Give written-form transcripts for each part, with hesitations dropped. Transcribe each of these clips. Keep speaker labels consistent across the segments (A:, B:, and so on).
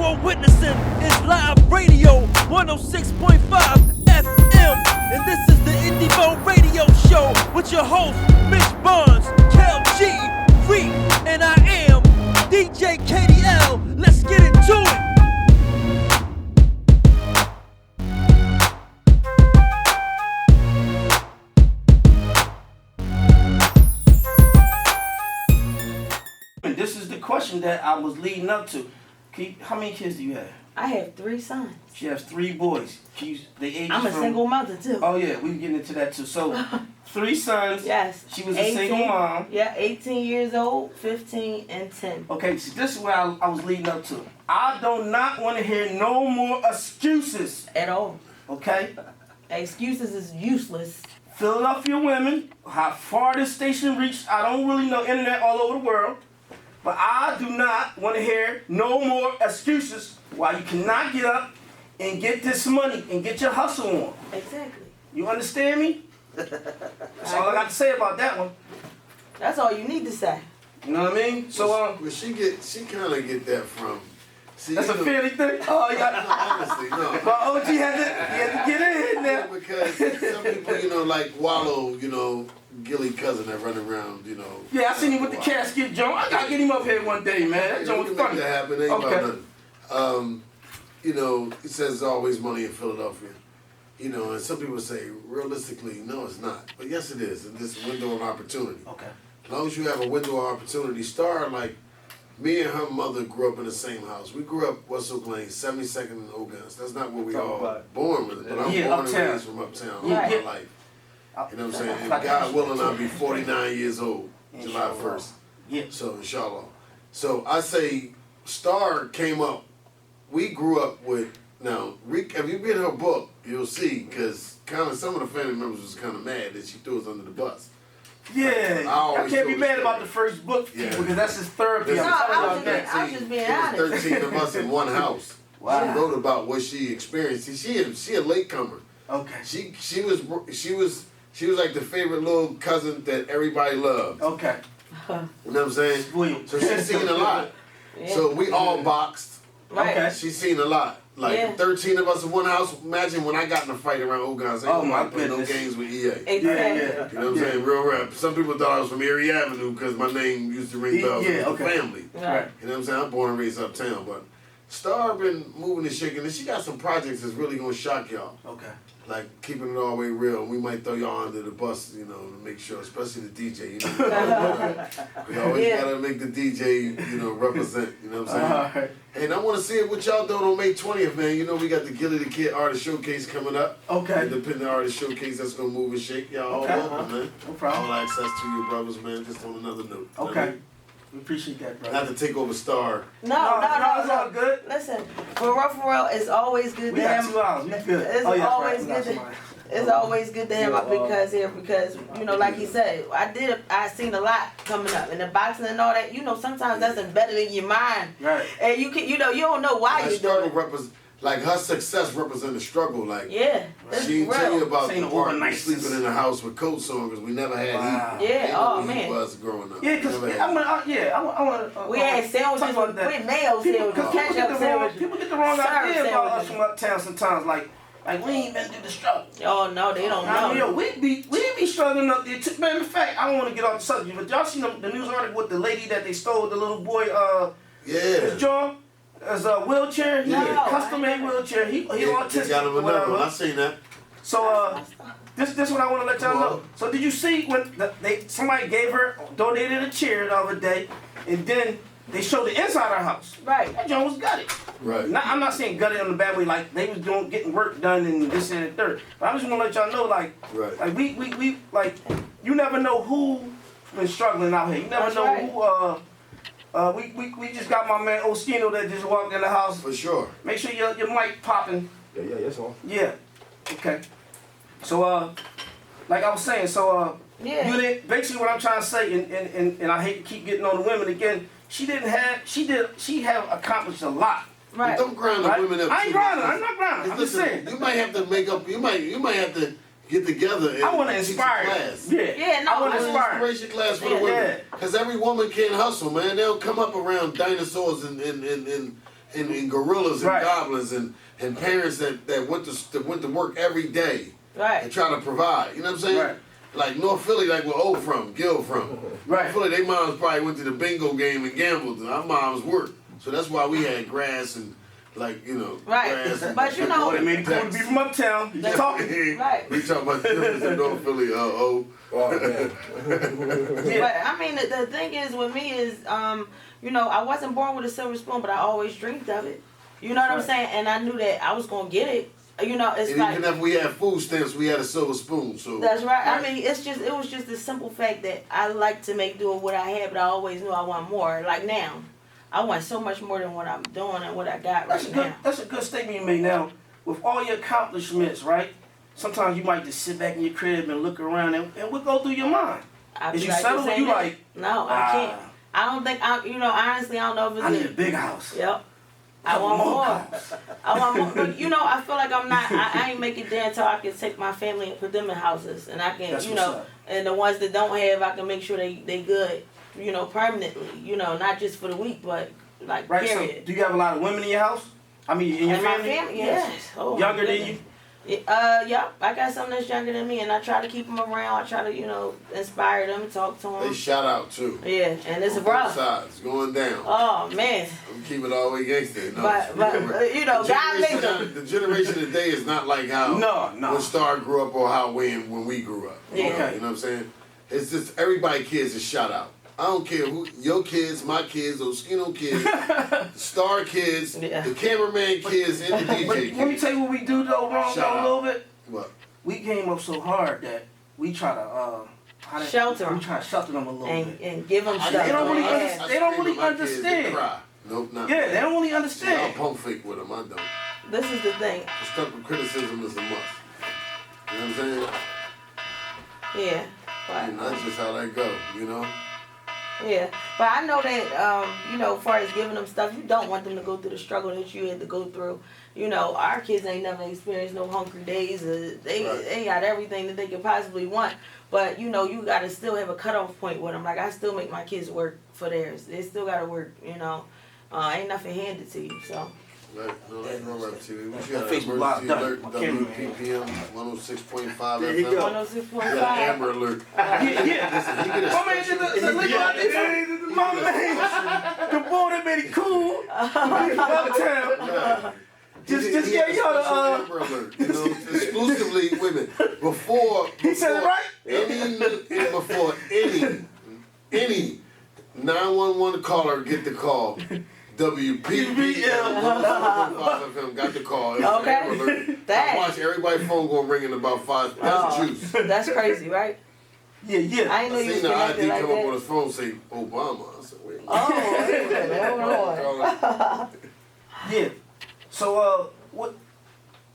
A: you're witnessing is live radio 106.5 FM. And this is the Indivo Radio Show with your host, Mitch Barnes, Kel G, Reek, and I am DJ KDL. Let's get into it.
B: This is the question that I was leading up to. How many kids do you have?
C: I have 3 sons.
B: She has 3 boys.
C: I'm a single mother too.
B: Oh yeah, we getting into that too. So 3 sons.
C: Yes.
B: She was a single mom.
C: Yeah, 18 years old, 15, and 10.
B: Okay, so this is where I was leading up to. I do not want to hear no more excuses.
C: At all.
B: Okay?
C: Excuses is useless.
B: Philadelphia women, how far this station reached, I don't really know, internet all over the world. But I do not want to hear no more excuses why you cannot get up and get this money and get your hustle on.
C: Exactly.
B: You understand me? That's all I got to say about that one.
C: That's all you need to say.
B: You know what I mean? So
D: well, she kind of get that from. See,
B: that's a fairly thing. Oh yeah.
D: Honestly, no.
B: But OG had to get in there.
D: Because some people, like Wallow, Gilly cousin that run around,
B: Yeah, I seen him with the casket, Joe. I gotta get him up here one day, man. That Joe was funny.
D: Make that happen. Ain't about nothing. It says there's always money in Philadelphia. And some people say, realistically, no, it's not. But yes, it is. In this window of opportunity.
B: Okay.
D: As long as you have a window of opportunity, Starr, like, me and her mother grew up in the same house. We grew up West Oak Lane, 72nd and Oguns. That's not where we all born with, but I'm born and raised from uptown all my life. You know what I'm saying? And God willing, I'll be 49 years old, July 1st.
B: Yeah.
D: So, inshallah. So, I say, Starr came up, we grew up with, now, if you read her book, you'll see, because kind of some of the family members was kind of mad that she threw us under the bus.
B: Yeah, I can't be mad about the first book because that's his therapy.
C: No, I was just being honest.
D: 13 of us in one house.
B: Wow.
D: She wrote about what she experienced. See, she a latecomer.
B: Okay.
D: She was like the favorite little cousin that everybody loved.
B: Okay.
D: You know what I'm saying? So she's seen a lot.
C: Yeah.
D: So we all boxed.
C: Right.
B: Okay.
D: She's seen a lot. Like 13 of us in one house. Imagine when I got in a fight around Oguns.
B: Oh my
D: goodness.
B: goodness.
D: No games with EA.
C: Exactly.
B: Yeah.
D: You know what I'm saying? Real rap. Some people thought I was from Erie Avenue because my name used to ring bells with the family.
C: Right.
D: You know what I'm saying? I'm born and raised uptown, but Starr been moving and shaking, and she got some projects that's really gonna shock y'all.
B: Okay.
D: Like keeping it all the way real. We might throw y'all under the bus, to make sure, especially the DJ. We always gotta make the DJ, represent. You know what I'm saying? And I want to see it what y'all doing on May 20th, man. We got the Gilly the Kid Artist Showcase coming up.
B: Okay.
D: Independent Artist Showcase that's gonna move and shake. Y'all all welcome, man.
B: No problem.
D: All access to your brothers, man. Just on another note.
B: Okay. We appreciate that, brother.
D: Not to take over Starr.
C: No,
B: it's all good.
C: Listen, for real, it's always good
B: We
C: to
B: got
C: have.
B: 2 hours. We good.
C: It's always good to. It's always good to have my because like he said, I seen a lot coming up and the boxing and all that. Sometimes that's embedded in your mind.
B: Right.
C: And you can, you don't know why you're doing it.
D: Like her success represents a struggle. Like
C: she
D: didn't tell you about the part
B: overnight
D: sleeping in the house with coats on because we never had heat.
C: Yeah, oh man.
D: He was growing up.
B: Yeah, because I want.
C: We had sandwiches with mayo sandwiches, ketchup sandwiches.
B: People get the wrong idea about us from uptown sometimes. Like we ain't been through the struggle.
C: Oh no, they don't know.
B: We be struggling up there too. Man, in fact, I don't want to get off the subject, but y'all seen the news article with the lady that they stole the little boy his jaw? As a wheelchair, custom made wheelchair. He autistic.
D: Got him another one. I seen that.
B: So this one I want to let y'all know. So did you see when somebody donated a chair the other day, and then they showed the inside our house.
C: Right.
B: That joint was gutted.
D: Right.
B: I'm not saying gutted in a bad way, like they was getting work done and this and the third. But I just want to let y'all know, like we like you never know who been struggling out here. You never know who we just got my man Oschino that just walked in the house.
D: For sure.
B: Make sure your mic popping.
E: Yeah, that's all.
B: Yeah. Okay. So like I was saying, you didn't basically what I'm trying to say, and I hate to keep getting on the women again. She have accomplished a lot.
C: Right.
D: Don't grind the women up.
B: I ain't grinding. I'm not grinding. I'm just
D: Listen,
B: saying.
D: you might have to make up. You might have to get together and
B: I want to
D: teach a
B: inspire.
D: class.
C: Yeah, no,
B: I want to inspire.
D: Inspiration class for the women. Because every woman can't hustle, man. They don't come up around dinosaurs and and gorillas and goblins and parents that went to work every day and try to provide. You know what I'm saying?
B: Right.
D: Like North Philly, like where O from, Gil from.
B: Right.
D: Philly, their moms probably went to the bingo game and gambled. Our moms worked. So that's why we had grass and grass.
C: But you know,
B: it made it cool to be from uptown. You talking?
C: Right.
D: We talking about the difference in North Philly.
B: Oh man.
C: But I mean, the thing is with me is, you know, I wasn't born with a silver spoon, but I always dreamed of it. You know what I'm saying? And I knew that I was gonna get it. You know, it's
D: and even if we had food stamps, we had a silver spoon. So
C: that's right. I mean, it was just the simple fact that I like to make do with what I had, but I always knew I want more. Like now, I want so much more than what I'm doing and what I got now.
B: That's a good statement you made. Now, with all your accomplishments, right? Sometimes you might just sit back in your crib and look around, and what go through your mind? Is you settle when you like?
C: No, I can't. I don't think you know, honestly, I don't know if it's.
B: I need a big house.
C: Yep. I want more. I want more. But, you know, I feel like I'm not, I ain't make it there until I can take my family and put them in houses. And I can, you know, and the ones that don't have, I can make sure they good, you know, permanently. You know, not just for the week, but like, period.
B: So do you have a lot of women in your house? I mean, in your family?
C: My family, yes. Oh,
B: younger than you?
C: Yeah, I got some that's younger than me, and I try to keep them around. I try to, you know, inspire them, talk to them.
D: They shout out too.
C: Yeah, and it's
D: on
C: rough.
D: Both sides, going down.
C: Oh man.
D: I'm keeping it all the way gangster. No,
C: but you know, God made them.
D: The generation today is not like how when Star grew up or how when we grew up.
C: Yeah.
D: Okay. You know what I'm saying? It's just everybody kids is shout out. I don't care who your kids, my kids, those Oschino kids, the Star kids, the cameraman kids, and the DJ kids.
B: Let me tell you what we do though wrong though, a little bit.
D: What?
B: We came up so hard that we try to
C: shelter them.
B: We try to shelter them a little bit
C: and give them stuff.
B: They don't really understand.
D: Nope, not
B: they don't really understand.
D: I'm pump fake with them. I don't.
C: This is the thing.
D: Constructive criticism is a must. You know what I'm saying?
C: Yeah. But,
D: that's just how that go. You know.
C: Yeah, but I know that, you know, as far as giving them stuff, you don't want them to go through the struggle that you had to go through. You know, our kids ain't never experienced no hungry days. They got everything that they could possibly want. But, you know, you got to still have a cutoff point with them. Like, I still make my kids work for theirs. They still got to work, you know. Ain't nothing handed to you, so.
D: Right, no, that's no rap TV. We should have
B: Facebook
D: emergency alert, WPPM 106.5 FM.
B: There you go.
C: 106.5.
D: Amber alert.
B: Yeah.
D: Listen, he get a
B: My man, the boy that made it cool. Uptown. Just get y'all the
D: Amber alert. You know, exclusively women. Before
B: he said it right.
D: Before any 911 caller get the call. WPPM FM got the call.
C: Okay.
D: I watch everybody's phone going ring in about 5. That's the juice.
C: That's crazy, right?
B: Yeah.
C: I ain't know you was
D: seen the ID
C: like
D: come
C: that.
D: up on his phone say Obama. I said, wait.
C: Oh,
B: yeah. So what?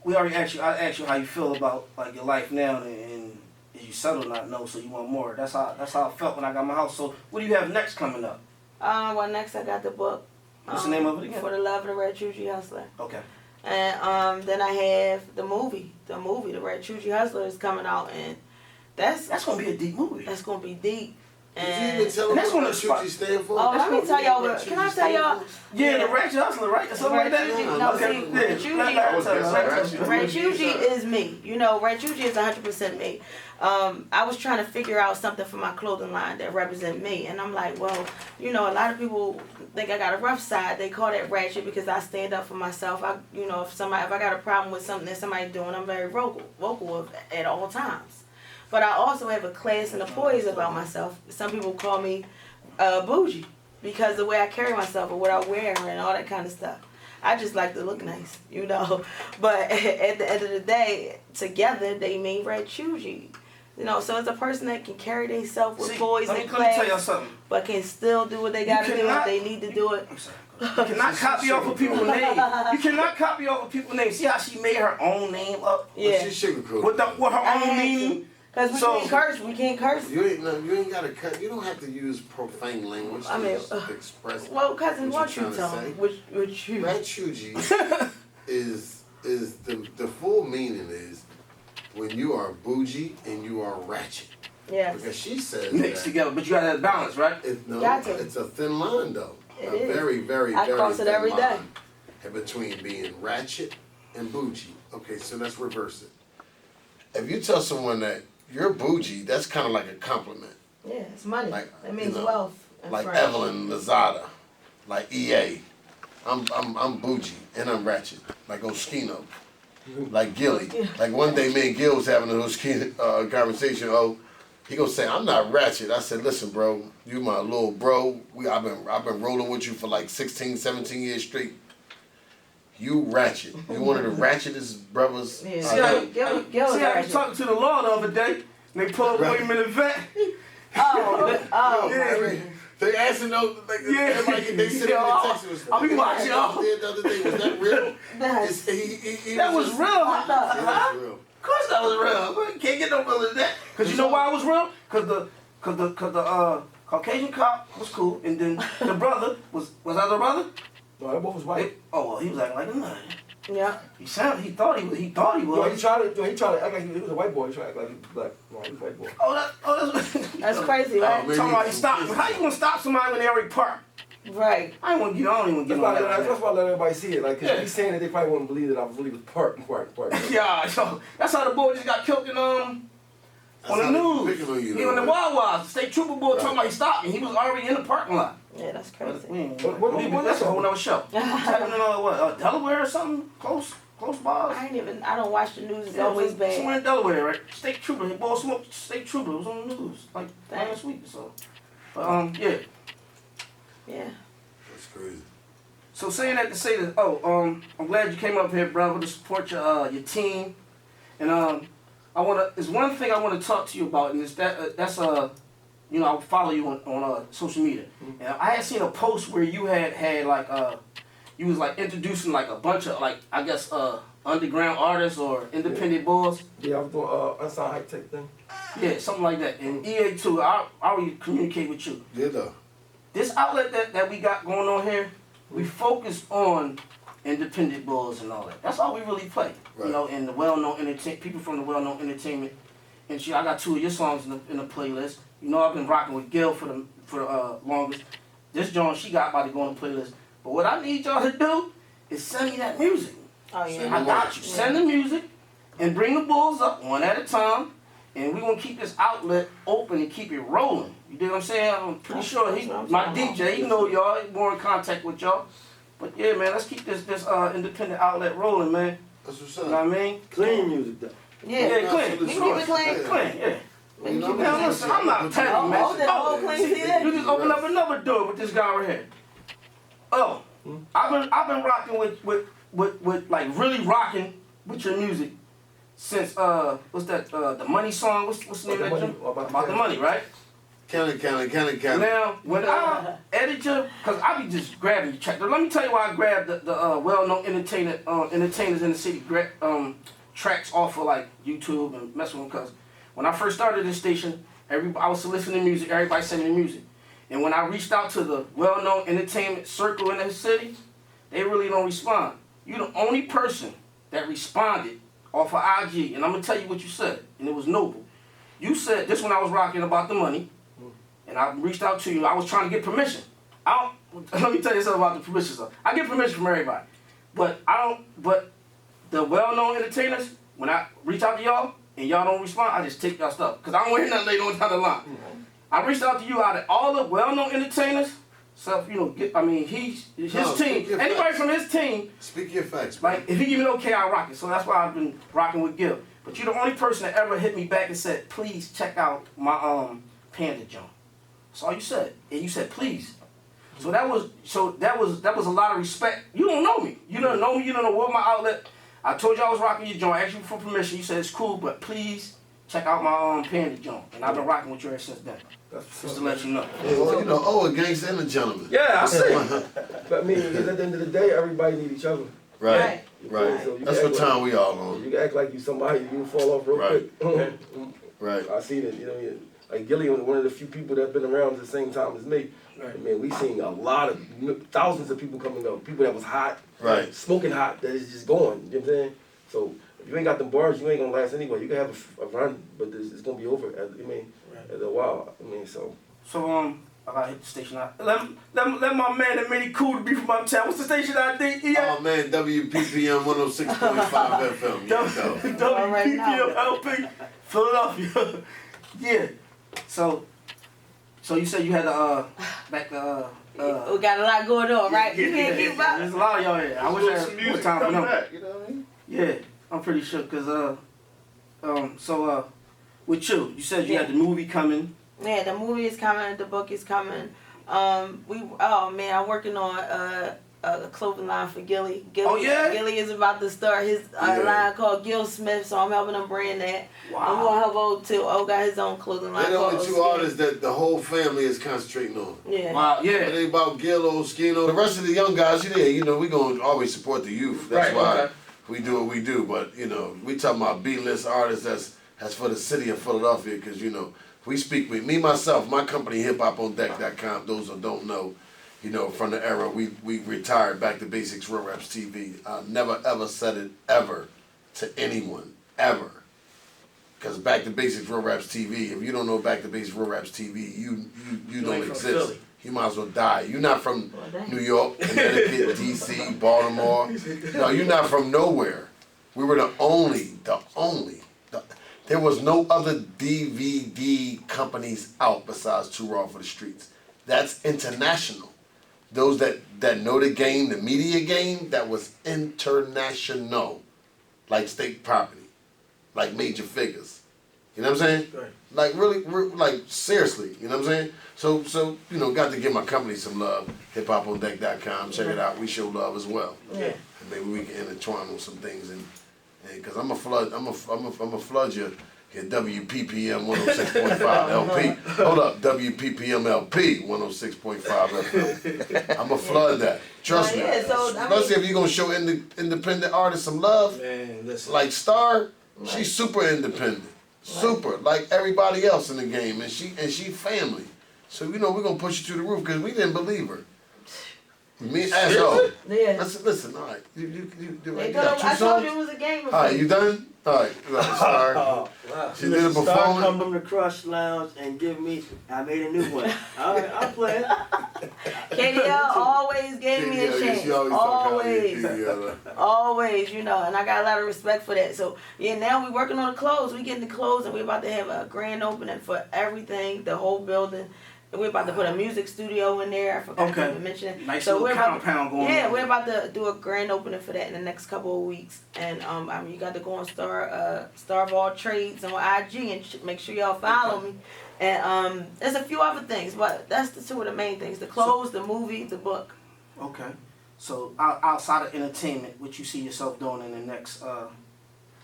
B: We already asked you. I asked you how you feel about like your life now, and you settled not know, so you want more. That's how I felt when I got my house. So what do you have next coming up?
C: Well, next I got the book.
B: What's the name of it again?
C: For the Love of the Red Chuchi Hustler.
B: Okay.
C: And then I have the movie. The Red Chuchi Hustler is coming out, and that's
B: gonna be a deep movie.
C: That's gonna be deep.
D: Did you even tell them what Chuchi stand for?
C: Oh, let me tell y'all. Can I tell y'all?
B: Yeah, the Red Hustler, right? Something like that.
C: Red Chuchi is me. You know, Red Chuchi is 100% me. I was trying to figure out something for my clothing line that represent me, and I'm like, well, you know, a lot of people think I got a rough side. They call that ratchet because I stand up for myself. You know, if I got a problem with something that somebody's doing, I'm very vocal at all times. But I also have a class and a poise about myself. Some people call me bougie because of the way I carry myself or what I wear and all that kind of stuff. I just like to look nice, you know. But at the end of the day, together they mean Red Chuchi. You know, so it's a person that can carry themselves with poise and class,
B: tell y'all something.
C: but can still do what they got to do if they need to do it.
B: You cannot copy off of people's names. You cannot copy off of people's names. See how she made her own name up?
C: Yeah.
D: She sugarcoated.
B: With her own meaning?
C: Because we can't curse.
D: You ain't got to cut. You don't have to use profane language to express.
C: Well, cousin, what you tell me? Which you?
D: Red Chuchi is the full meaning is when you are bougie and you are ratchet.
C: Yes.
D: Because she says
B: mixed together, but you got that balance, right?
D: It's a thin line though.
C: It is.
D: Very, very,
C: I
D: very
C: cross it
D: thin
C: every day.
D: line. between being ratchet and bougie. Okay, so let's reverse it. If you tell someone that you're bougie, that's kind of like a compliment.
C: Yeah, it's money.
D: Like,
C: it means wealth.
D: Like Evelyn, Lazada, like EA. I'm bougie and I'm ratchet. Like Oschino, like Gilly. Like one day me and Gil was having an Oschino conversation. Oh, he gonna say I'm not ratchet. I said, listen, bro, you my little bro. I've been rolling with you for like 16, 17 years straight. You ratchet. You one of the ratchetest brothers.
B: Yeah. See, I was talking to the law the other day. And they pulled up William in the vet.
D: Yeah. They asking those, like, everybody, they sent in the text.
B: I'll be watching y'all.
D: The other day, was that real?
B: That was real.
D: That was real.
B: Of course that was real. You can't get no realer than that. Cause you know why it was real? Cause the Caucasian cop was cool, and then the brother was that the brother?
E: No, that both was white.
B: Well, he was acting like a nut.
C: Yeah.
B: He thought he was.
E: No, he tried to act like he was a white boy. He tried to act like he was black. No, he was a white boy.
C: That's crazy, right?
B: Talking about he stopped. How you gonna stop somebody when they already parked?
C: Right.
B: I don't even want to get on that.
E: That's why I let everybody see it. Like, cause he's saying that they probably wouldn't believe that I really was parked.
B: Yeah, so that's how the boy just got killed in on the news. He on the Wawa, the state trooper boy talking about he stopped and he was already in the parking lot.
C: Yeah, that's crazy.
B: That's a whole nother show. What, Delaware or something? Close by?
C: I don't watch the news. It's always bad.
B: Somewhere in Delaware, right? State trooper, he bought smoked state trooper. It was on the news like last week or so. But yeah.
C: Yeah.
D: That's crazy.
B: So saying that to say that, I'm glad you came up here, brother, to support your team. And there's one thing I want to talk to you about, and it's that's I follow you on social media. Mm-hmm. And I had seen a post where you had like you was like introducing like a bunch of like I guess underground artists or independent boys.
E: Yeah, I was doing unsigned hype tech thing.
B: Yeah, something like that. And EA too, I already communicate with you.
D: Yeah, though.
B: This outlet that we got going on here, we focus on independent boys and all that. That's all we really play. Right. You know, and the well-known people from the well-known entertainment. And I got 2 of your songs in the playlist. You know, I've been rocking with Gil for the longest. This joint she got about to go on the playlist. But what I need y'all to do is send me that music.
C: Oh yeah.
B: I got you. Yeah. Send the music and bring the bulls up one at a time. And we're going to keep this outlet open and keep it rolling. You dig what I'm saying? I'm pretty sure he's my DJ. He know y'all. He's more in contact with y'all. But yeah, man, let's keep this independent outlet rolling, man.
D: That's what's up.
B: You know what I mean?
E: Clean music, though.
C: Yeah,
B: clean.
C: We keep it clean.
B: Clean, yeah.
D: Now,
B: listen, I'm not telling you, man. You just open up another door with this guy right here. Oh, I've been rocking with like really rocking with your music since what's that the Money song? What's the name of that joint? About the money, right?
D: Count it.
B: Now, when I edit your, cause I be just grabbing your track. Let me tell you why I grabbed the well-known entertainers in the city tracks off of like YouTube and messing with them. Cause when I first started this station, I was soliciting music. Everybody sending me music, and when I reached out to the well-known entertainment circle in the city, they really don't respond. You the only person that responded off of IG, and I'm gonna tell you what you said, and it was noble. You said this when I was rocking about the money. And I reached out to you. I was trying to get permission. Let me tell you something about the permission stuff. I get permission from everybody. But the well-known entertainers, when I reach out to y'all and y'all don't respond, I just take y'all stuff. Because I don't want to hear nothing later on down the line. Mm-hmm. I reached out to you out of all the well-known entertainers. So, his team, anybody from his team.
D: Speak your facts, man.
B: Like, if he give me okay, I rock it. So that's why I've been rocking with Gil. But you're the only person that ever hit me back and said, please check out my Panda Jump. That's all you said, and you said please. So that was a lot of respect. You don't know me. You don't know me. You don't know what my outlet. I told you I was rocking your joint. I asked you for permission. You said it's cool, but please check out my Panda joint. And I've been rocking with you ever since then. Just to let you know.
D: A gangster and a gentleman.
B: Yeah, I see.
E: But I mean, because at the end of the day, everybody need each other.
D: Right.
E: So
D: that's what time we all on.
E: You can act like you somebody, you can fall off real quick.
D: Right.
E: I seen it. Like Gilly was one of the few people that been around at the same time as me. Right. Man, we seen a lot of thousands of people coming up. People that was hot,
D: right,
E: smoking hot, that is just going. You know what I'm saying? So if you ain't got them bars, you ain't gonna last anyway. You can have a run, but it's gonna be over. After a while. So
B: I gotta hit the station ID. Let my man the Mini Cool to be from uptown. What's the station ID?
D: Oh man, WPPM 106.5 FM.
B: WPPM LP, Philadelphia. Yeah. So you said you had back
C: we got a lot going on, right? You can't keep up.
B: There's a lot of y'all here. I wish I had more time for them.
D: Back, you know what I mean?
B: Yeah, I'm pretty sure because with you said you had the movie coming.
C: Yeah, the movie is coming. The book is coming. I'm working on a clothing line for Gilly. Gilly is about to start his line called Gil Smith, so I'm helping him brand that.
B: Wow.
C: I'm gonna help O got his own clothing line.
D: They're the only two artists that the whole family is concentrating on.
C: Yeah.
B: Wow. Yeah.
D: It ain't about Gil, Oschino. The rest of the young guys, we gonna always support the youth. That's why we do what we do. But we talking about B-list artists that's for the city of Philadelphia, because we speak with me, myself, my company, hiphopondeck.com. Those who don't know, from the era, we retired Back to Basics Real Raps TV. I never ever said it ever to anyone, ever. Because Back to Basics Real Raps TV, if you don't know Back to Basics Real Raps TV, you don't exist. You might as well die. You're not from New York, Connecticut, DC, Baltimore. No, you're not from nowhere. We were the only. There was no other DVD companies out besides Too Raw for the Streets. That's international. Those that know the game, the media game, that was international. Like State Property, like Major Figures. You know what I'm saying?
B: Right.
D: Like really, like seriously, you know what I'm saying? So got to give my company some love. Hiphopondeck.com, check it out. We show love as well.
C: Yeah.
D: And maybe we can intertwine on some things and because I'm a flood you at WPPM 106.5 LP. Hold up, WPPM LP 106.5 FM. I'm a flood that. Trust me. Especially if you're gonna show independent artists some love.
B: Man, listen.
D: Like Starr, she's super independent. Super, like everybody else in the game, and she family. So we're gonna push her to the roof because we didn't believe her. Me asshole.
C: Yeah.
D: Listen. All right. You
C: I told you it was a game.
D: All right, you done? All right. Sorry. She did a
F: Starr
D: performance.
F: come to the Crush Lounge and give me. I made a new one. All right, I'll play it.
C: KDL always gave me a chance.
D: She always.
C: Always, and I got a lot of respect for that. So now we working on the clothes. We getting the clothes, and we about to have a grand opening for everything, the whole building. We're about to put a music studio in there. I forgot to mention it.
B: Nice little compound going on.
C: Yeah, we're about to do a grand opening for that in the next couple of weeks. And you got to go on Star of All Trades on IG and make sure y'all follow me. And there's a few other things, but that's the two of the main things: the clothes, the movie, the book.
B: Okay. So outside of entertainment, what you see yourself doing in the next?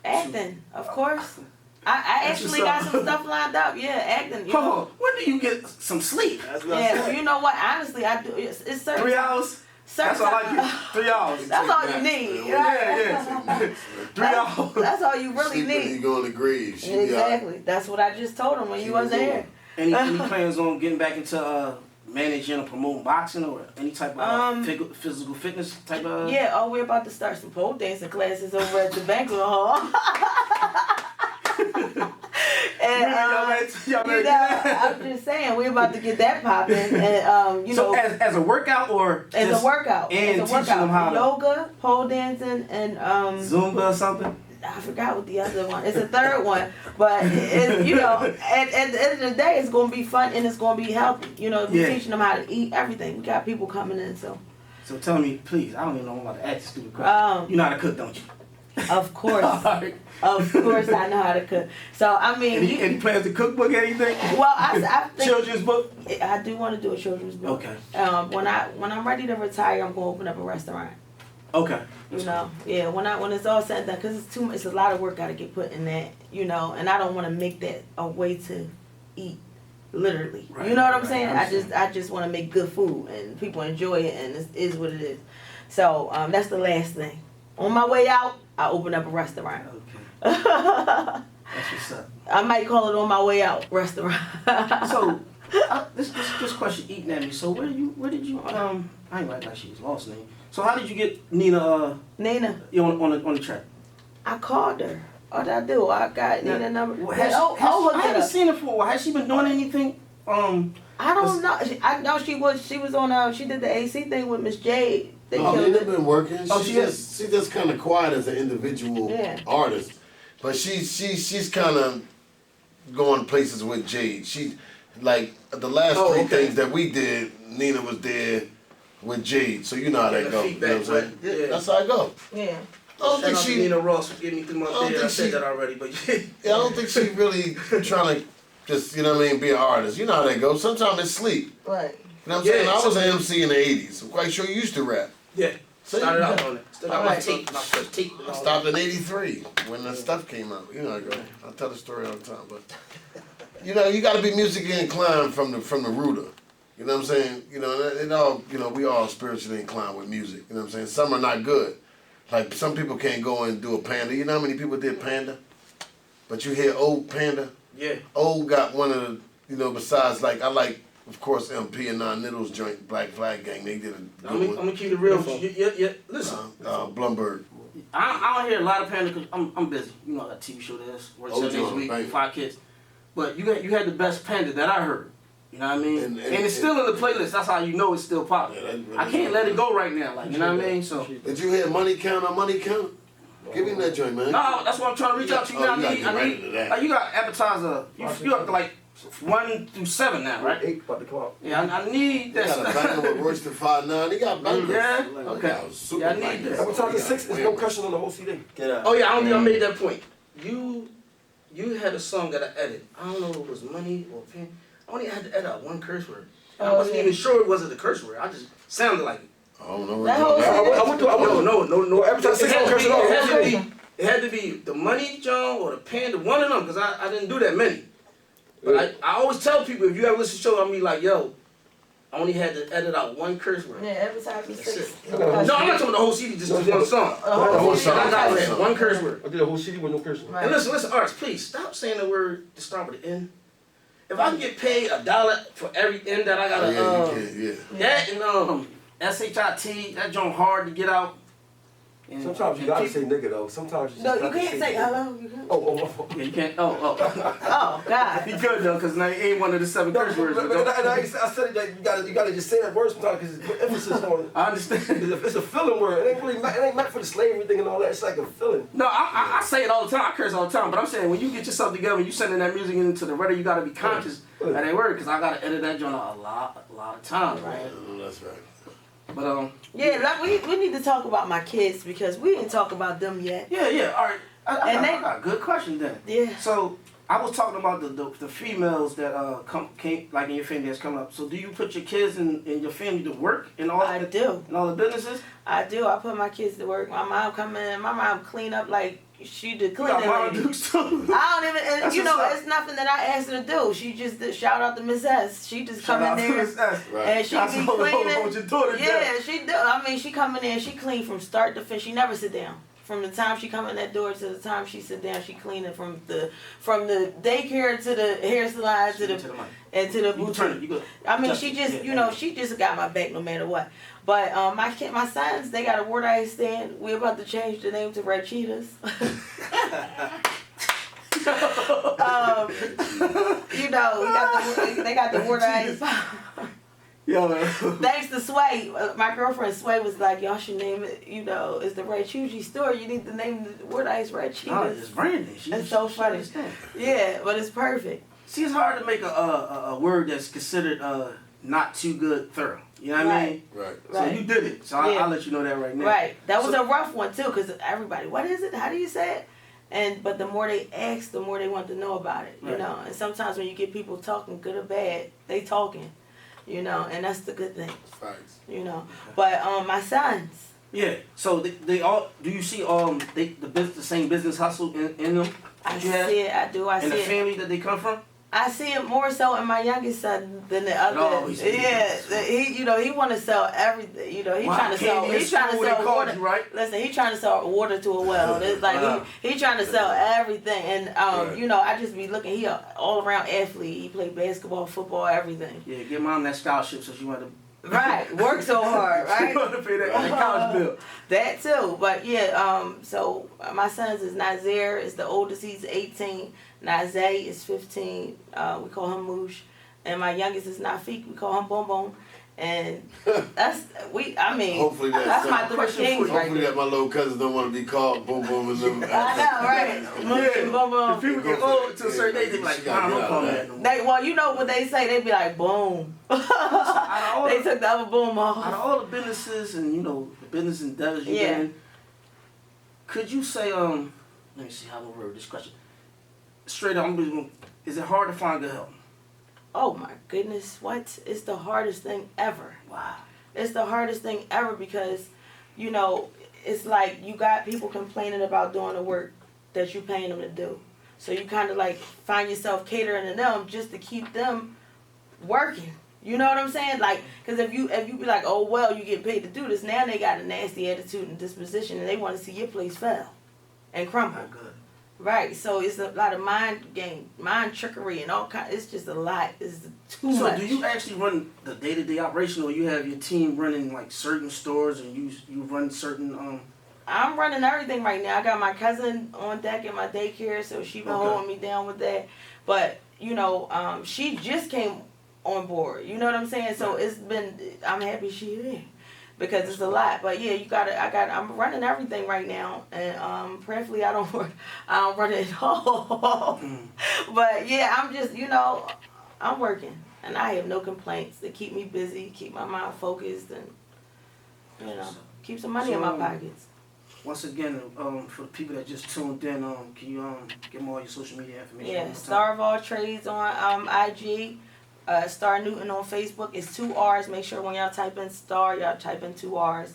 C: Acting, of course. I actually got some stuff lined up. Yeah, acting.
B: When do you get some sleep?
C: You know what? Honestly, I do. It's certain.
B: 3 hours. That's all I get. 3 hours.
C: That's all you need.
B: Yeah. 3 hours.
C: That's all you really
D: Sleep when
C: need.
D: you go in the grave.
C: Exactly. That's what I just told him when you wasn't here.
B: Any plans on getting back into managing or promoting boxing or any type of physical fitness type of?
C: Yeah. We're about to start some pole dancing classes over at the banquet hall. And I'm just saying we're about to get that popping, and
B: So as a workout or
C: as a workout,
B: and teaching them how
C: yoga, pole dancing, and
B: Zumba or something.
C: I forgot what the other one. It's a third one, but at the end of the day, it's gonna be fun and it's gonna be healthy. We're teaching them how to eat everything. We got people coming in, so.
B: So tell me, please. I don't even know about to ask this stupid question. You know how to cook, don't you?
C: Of course. Of course I know how to cook. So, I mean...
B: Any plans to cookbook, anything?
C: Well, I think...
B: Children's book?
C: I do want to do a children's book.
B: Okay.
C: When I'm ready to retire, I'm going to open up a restaurant.
B: Okay.
C: When it's all said and done, because it's a lot of work got to get put in that, and I don't want to make that a way to eat, literally.
B: Right,
C: you know what I'm saying? I just want to make good food, and people enjoy it, and it is what it is. So, that's the last thing. On my way out, I open up a restaurant.
B: Okay. That's what's up.
C: I might call it on my way out restaurant.
B: So, this question eating at me. So where did you I ain't like she was lost name. So how did you get Nina?
C: Nina.
B: You on the track?
C: I called her. What did I do? I got Nina number.
B: I haven't seen her for a while. Has she been doing anything?
C: I don't know. I know she was on. She did the AC thing with Miss Jade.
D: They've been working. She's just kind of quiet as an individual artist, but she's kind of going places with Jade. She like the last three things that we did. Nina was there with Jade, so you know how that goes. You know what I'm saying? Yeah, that's how I go.
C: Yeah.
E: I don't think she. Nina Ross forgive me through my beard. I said that already, but yeah. I don't think she really trying to just be an artist. You know how that goes. Sometimes it's sleep.
C: Right.
E: You know what I'm saying? I was an MC in the '80s. I'm quite sure you used to rap. Yeah. Started out on it. My first tape. I stopped in '83 when the stuff came out. You know how it goes. I tell the story all the time, but you got to be musically inclined from the rooter. You know what I'm saying? It all. We all spiritually inclined with music. You know what I'm saying? Some are not good. Like some people can't go and do a Panda. You know how many people did Panda? But you hear old Panda? Yeah. Old got one of the, besides I like, of course, MP and Nine Niddles joint, Black Flag Gang. They did a good one. I'm gonna keep it real. Yeah. Listen. Blumberg.
B: I don't hear a lot of Panda because I'm busy. You know that TV show that is. Work 7 days a week, 5 kids. But you had the best Panda that I heard. You know what I mean? And it's still in the playlist. That's how you know it's still popular. Yeah, I can't let it go right now. You know what I mean? So.
D: Did you hear Money Count on Money Count? Give him that joint, man.
B: No, that's what I'm trying to reach out to you now. I need you got appetizer. You up to like 1 through 7 now, right?
E: 8 about to come out.
B: Yeah, I need that.
D: He got a banger with Royce to 5'9". He got bangers.
B: Yeah. Okay.
D: Yeah,
B: I need this.
E: Every time 6, there's no question on the whole CD.
F: Get out.
B: Oh yeah, I don't think I made that point. You had a song that I edited. I don't know if it was Money or Pen. I only had to edit out 1 curse word. I wasn't even sure it wasn't a curse word. I just sounded like it.
D: I don't know.
B: No.
E: Every time 6 curse
B: it had to be the Money, John, or the Panda, one of them, because I didn't do that many. But I always tell people, if you ever listen to the show, I'm be like, yo, I only had to edit out 1 curse word.
C: Yeah, every time you say.
B: No, I'm not talking about the whole CD, just 1 song.
C: The whole
B: song. I got that 1 curse word.
E: I did a whole CD with no curse word.
B: Right. And listen, artists, please stop saying the word to start with an N. If I can get paid $1 for every N that I gotta, that and SHIT, that joint hard to get out.
E: And sometimes you gotta say nigga though. Sometimes you
C: just you can't say hello. You can't.
B: Oh. Yeah, you can't.
C: Oh God.
B: You could though, cause it ain't one of the 7 curse words.
E: I said that you gotta just say that word sometimes because it's emphasis on it.
B: I understand.
E: It's a feeling word. It ain't meant for the slavery thing and all that. It's like a feeling.
B: No, I say it all the time. I curse all the time. But I'm saying when you get yourself together, when you sending that music into the radio, you gotta be conscious of that word, cause I gotta edit that joint a lot of times. Right.
D: That's right.
B: But
C: yeah, we need to talk about my kids because we didn't talk about them yet.
B: Yeah. All right. I got a good question then.
C: Yeah.
B: So I was talking about the females that came like in your family that's coming up. So do you put your kids in your family to work in all?
C: I do.
B: In all the businesses?
C: I do. I put my kids to work. My mom come in. My mom clean up like she did cleaning lady.
B: I don't even.
C: It's nothing that I asked her to do. She just shout out to Miss S. She just come in there and she be cleaning. Yeah, she do. I mean, she come in there. She clean from start to finish. She never sit down. From the time she come in that door to the time she sit down, she cleaning from the daycare to the hair salon to the boutique. I mean, she just she just got my back no matter what. But my sons, they got a Word Ice stand. We're about to change the name to Red Cheetahs. They got the Word Ice. Thanks to Sway, my girlfriend Sway was like, y'all should name it, it's the Red Chuji store. You need to name the Word Ice Red Cheetahs.
B: No, it's branding.
C: It's so funny. Yeah, but it's perfect.
B: See, it's hard to make a word that's considered not too good thorough. You know what I mean?
D: Right.
B: So you did it. So I'll let you know that right now.
C: Right. That was a rough one too, because everybody, what is it? How do you say it? But the more they ask, the more they want to know about it. You know. And sometimes when you get people talking, good or bad, they talking. And that's the good thing.
D: Facts.
C: But my sons.
B: Yeah. So they all. Do you see the same business hustle in them?
C: I see it. I do. I see it.
B: In the family that they come from.
C: I see it more so in my youngest son than the other. He want to sell everything. He's trying to sell. He's trying to sell water.
B: Right?
C: Listen, he's trying to sell water to a well. It's like he trying to sell everything. And I just be looking. He all around athlete. He played basketball, football, everything.
B: Yeah, give mom that scholarship so she want to.
C: Right, work so hard, right?
B: She want to pay that college bill.
C: That too, but yeah. So my sons is Nazaire is the oldest. He's 18. Nazay is 15. We call him Moosh. and my youngest is Nafik. We call him Boom Boom. And hopefully that's my three kings right
D: Hopefully that my little cousins don't want to be called Boom Boom and them.
C: I know, right? Boom Boom.
B: If people get old to a certain age, they be like, I don't call that no more.
C: Well, you know what they say? They be like, boom. They took the other boom off.
B: Out of all the businesses and, you know, the business endeavors you've been in, could you say, let me see how to word this question. Straight up, is it hard to find good help?
C: Oh my goodness, what? It's the hardest thing ever.
B: Wow.
C: It's the hardest thing ever because, you know, it's like you got people complaining about doing the work that you're paying them to do. So you kind of like find yourself catering to them just to keep them working. You know what I'm saying? Like, because if you be like, oh, well, you get paid to do this, now they got a nasty attitude and disposition and they want to see your place fail and crumble.
B: Not good.
C: Right, so it's a lot of mind trickery and all kinds. It's just a lot. It's too much.
B: So do you actually run the day-to-day operation, or you have your team running like certain stores and you run certain?
C: I'm running everything right now. I got my cousin on deck in my daycare, so she been holding me down with that. But you know, she just came on board. You know what I'm saying? So it's been. I'm happy she is. Because it's a lot, but yeah, I'm running everything right now, and prayerfully I don't run it all. But yeah, I'm just, you know, I'm working, and I have no complaints. They keep me busy, keep my mind focused, and you know, keep some money in my pockets.
B: Once again, for the people that just tuned in, can you give them all your social media information?
C: Yeah, Star of All Trades on IG. Star Newton on Facebook is 2 R's. Make sure when y'all type in Star, y'all type in 2 R's.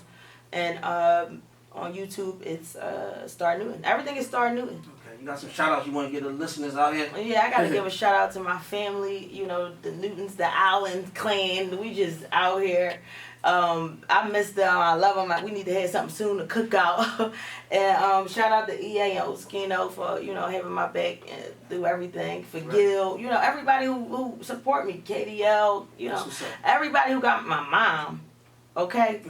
C: And on YouTube, it's Star Newton. Everything is Star Newton.
B: Okay, you got some shout outs you want to give the listeners out here?
C: Yeah, I got to give a shout out to my family, you know, the Newtons, the Allen clan. We just out here. I miss them. I love them. We need to have something soon to cook out. And shout out to EA and Oschino for, you know, having my back and do everything. For Gil, you know, everybody who support me. KDL, you know, everybody who got my mom. Okay.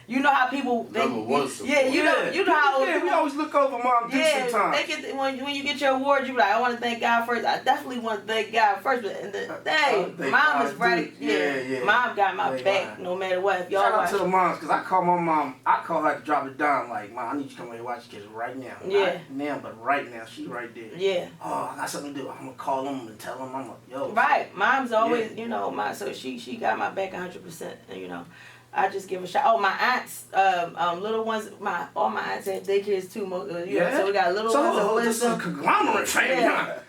C: You know how people you know how
B: we always look over mom sometimes.
C: When you get your award, you be like, I want to thank God first. I definitely want to thank God first, but mom is right. Yeah. Mom got my back no matter what. If y'all
B: shout out to the moms, because I call my mom. I call her to drop it down like, Mom, I need you to come over here and watch your kids right now.
C: Yeah.
B: Not now, but right now, she right there.
C: Yeah.
B: Oh, I got something to do. I'm gonna call them and tell them I'm yo.
C: Right. Mom's always, you know, so she got my back 100%. And you know. I just give a shout. Oh, my aunts, little ones. All my aunts have daycares too. You know, so we got little ones of wisdom.
B: This is a conglomerate family.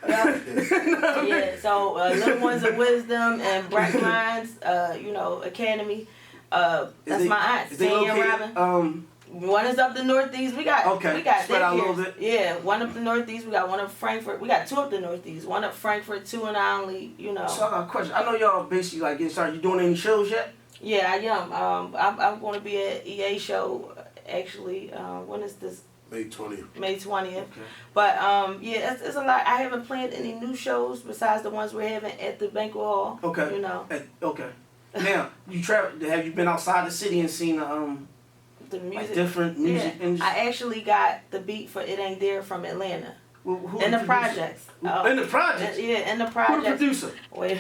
C: Yeah. So little ones of wisdom and Bright Minds, you know, Academy. That's my aunts. Tanya and Robin. One is up the Northeast. We got
B: spread out a little bit.
C: Yeah, one up the Northeast. We got one up Frankfurt. We got 2 up the Northeast. One up Frankfurt, 2 in Only. You know.
B: So I got a question. I know y'all basically like getting started. You doing any shows yet?
C: Yeah, I am. I'm going to be at EA show, actually. When is this?
D: May 20th.
C: May 20th. Okay. But, yeah, it's a lot. I haven't planned any new shows besides the ones we're having at the banquet hall.
B: Okay.
C: You know.
B: Okay. Now, you travel. Have you been outside the city and seen
C: the music?
B: Like different music industry?
C: I actually got the beat for It Ain't There from Atlanta. In the projects.
B: In the projects?
C: Yeah, in the projects.
B: Who the producer?
C: Wait,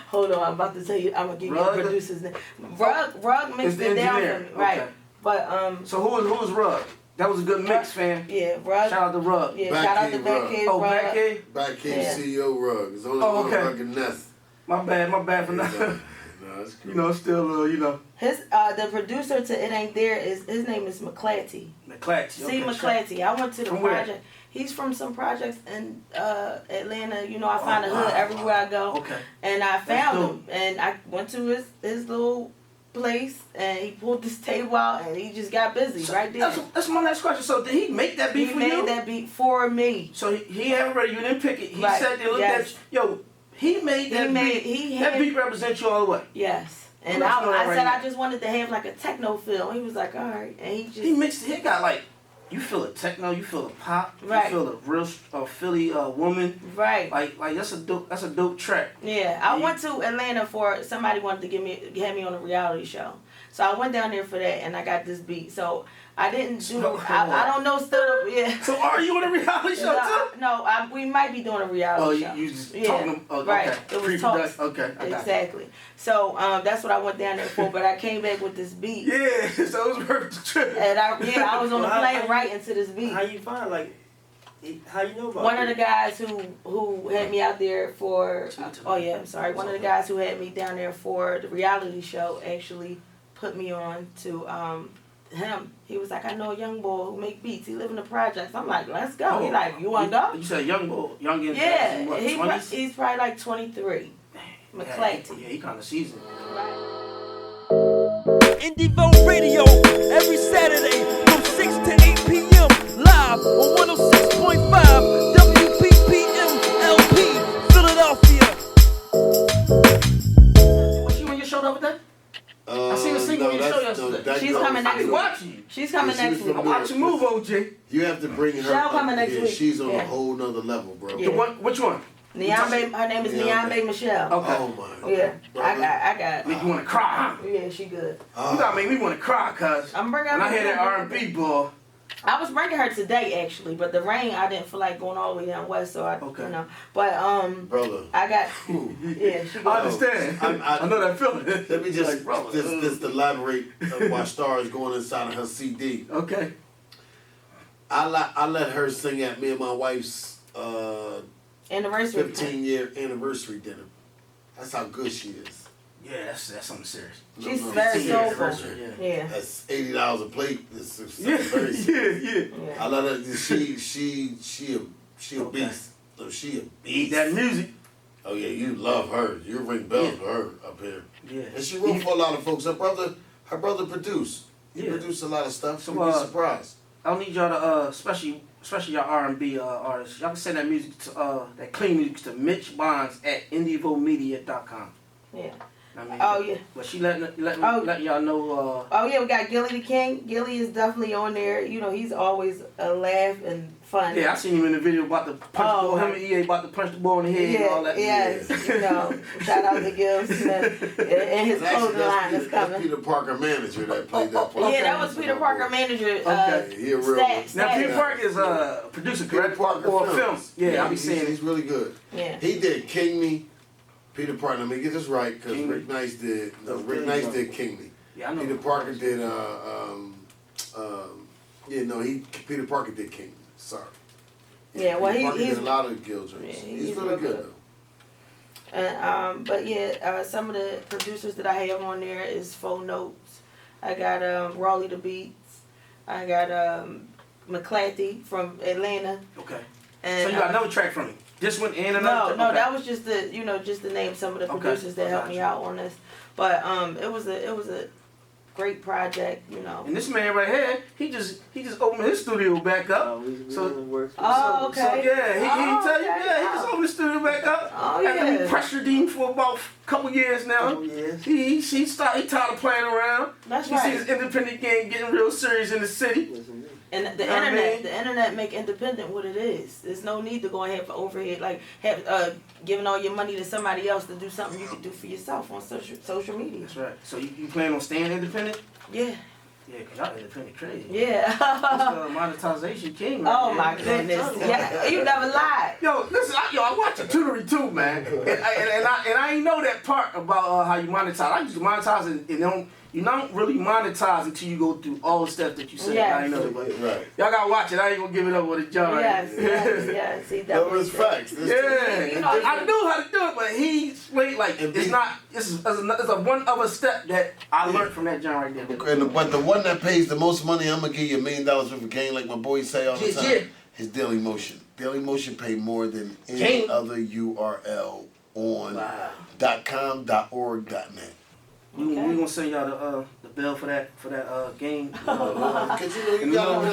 C: hold on. I'm about to tell you. I'm going to give you the producer's name. Rug mixed it down for me. Right.
B: Okay.
C: But,
B: so who was Rug? That was a good mix, fam.
C: Yeah, Rug.
B: Shout out to Rug.
C: Yeah, shout out to Batcave Rug.
B: Batcave?
D: Batcave CEO Rug. It's only one Rug and Ness.
B: My bad for that.
D: No, that's cool.
B: You know, still, you know.
C: The producer to It Ain't There his name is McClatty.
B: McClatty.
C: McClatty. I went to the
B: from
C: project.
B: Where?
C: He's from some projects in Atlanta. You know, I find a hood everywhere I go.
B: Okay.
C: And I found him, and I went to his little place, and he pulled this table out, and he just got busy right there.
B: That's my next question. So did he make that beat for you?
C: He made that beat for me.
B: So he had it ready. You didn't pick it. He said they looked at you. He made that beat. That beat represents you all the way.
C: Yes. And I said I just wanted to have like a techno feel. He was like, all right. And he
B: mixed it. He got like, you feel the techno, you feel the pop,
C: right.
B: You feel the real Philly woman.
C: Right.
B: Like that's a dope track.
C: Yeah. I went to Atlanta for somebody wanted to have me on a reality show. So I went down there for that, and I got this beat. So I didn't do. I don't know still. Yeah.
B: So are you on a reality show too?
C: No, we might be doing a reality show.
B: You just talking. Oh,
C: right.
B: Okay.
C: It was talks.
B: Okay.
C: Exactly. So that's what I went down there for. But I came back with this beat.
B: Yeah. So it was worth the trip.
C: And I was on the plane right into this beat.
F: How you find how you know about
C: one of the guys who had me out there for one of the guys who had me down there for the reality show actually put me on to him. He was like, I know a young boy who make beats. He live in the projects. I'm like, let's go. He like, you want to go?
B: You said young boy, young in
C: yeah.
B: What,
C: He's probably like 23. McClatty.
B: Yeah, he kind of seasoned.
A: Indivo Radio every Saturday from 6 to 8 p.m. live on 106.5 WPPM LP Philadelphia.
B: Was you on your show the other day? I seen a single on your show yesterday.
C: She's coming next week.
B: Watching you.
C: She's coming next week.
B: I'm watching Move, OJ.
D: You have to bring her.
C: She'll coming next week.
D: She's on a whole nother level, bro.
C: Yeah.
B: The one, which one?
C: Nyambe, her name is Nyambe Michelle.
B: Okay.
D: Oh my.
C: Yeah, I got.
B: Make you want to cry, huh?
C: Yeah, she good.
B: You gotta make me want to cry, cuz.
C: I'm bringing her.
B: When I hear that R&B, boy.
C: I was bringing her today actually, but the rain, I didn't feel like going all the way down west, so you know. But
D: brother,
C: I got. Yeah, she good.
B: I understand. I know that feeling.
D: Let me just just elaborate why Starr is going inside of her CD.
B: Okay.
D: I let her sing at me and my wife's
C: anniversary
D: 15-year anniversary dinner. That's how good she is.
B: Yeah, that's something serious.
C: She's very soulful. Yeah.
D: That's $80 a plate.
B: Yeah.
D: I let her. She a beast. So she a beast.
B: That music.
D: Oh yeah, you love her. You ring bells for her up here.
B: Yeah.
D: And she wrote for a lot of folks. Her brother produced. He produced a lot of stuff. So you'd be surprised.
B: I need y'all to especially y'all R&B artists. Y'all can send that music to that clean music to Mitch Bonds at indivomedia.com.
C: Yeah.
B: I mean,
C: oh yeah.
B: But she let y'all know.
C: Oh yeah, we got Gilly the King. Gilly is definitely on there. You know, he's always a laugh and fun.
B: Yeah, I seen him in the video about to punch the ball. Him and EA about to punch the ball in the head and all that.
C: Yes, you know, shout out to Gil Smith and his clothing line is coming.
D: That's Peter Parker manager that played that part.
C: Yeah, that was Peter Parker manager.
D: Okay, he a real
B: Now Peter Parker is a producer, correct?
D: Peter Parker
B: or films. Yeah, I be saying
D: he's really good.
C: Yeah,
D: he did King Me. Peter Parker, let me get this right, because Rick Nice did King Me.
B: Yeah, I know.
D: Peter Parker did Peter Parker did King Me. Sorry.
C: Yeah, well
D: Peter Parker
C: he's
D: did a lot of Gil joints.
C: Yeah,
D: he's really good though.
C: And but yeah, some of the producers that I have on there is Faux Notes. I got Raleigh the Beats. I got McClatty from Atlanta.
B: Okay.
C: And,
B: so you got another track from him. This one and another.
C: No, that was just to name some of the producers that helped me out on this. But it was a great project, you know.
B: And this man right here, he just opened his studio back up.
C: Okay.
B: So yeah, he tell you, he just opened his studio back up.
C: Oh yeah.
B: After he pressured him for about a couple years now. He tired of playing around.
C: That's
B: right. He sees his independent game getting real serious in the city.
C: And the internet make independent what it is. There's no need to go and have overhead, like giving all your money to somebody else to do something you can do for yourself on social media.
B: That's right. So you plan on staying independent?
C: Yeah.
B: Yeah, because y'all independent crazy.
C: Yeah.
B: That's monetization king. Right
C: oh my goodness. Yeah, you never lied.
B: Yo, listen, I watch your tutoring too, man. And I ain't know that part about how you monetize. I used to monetize and you don't really monetize until you go through all the steps that you said.
C: Yes.
B: I ain't know that, but
D: right.
B: Y'all gotta watch it. I ain't gonna give it up with a John.
C: Yes. See,
D: that was facts.
B: Yeah, I knew how to do it, but it's a one other step that I learned from that John right there.
D: But the one that pays the most money, I'm gonna give you $1 million worth of game, like my boys say all the time. Is Daily Motion. Daily Motion pay more than any other URL on .com.org.net.
B: We gonna send y'all the bill for that game.
D: Cause you gotta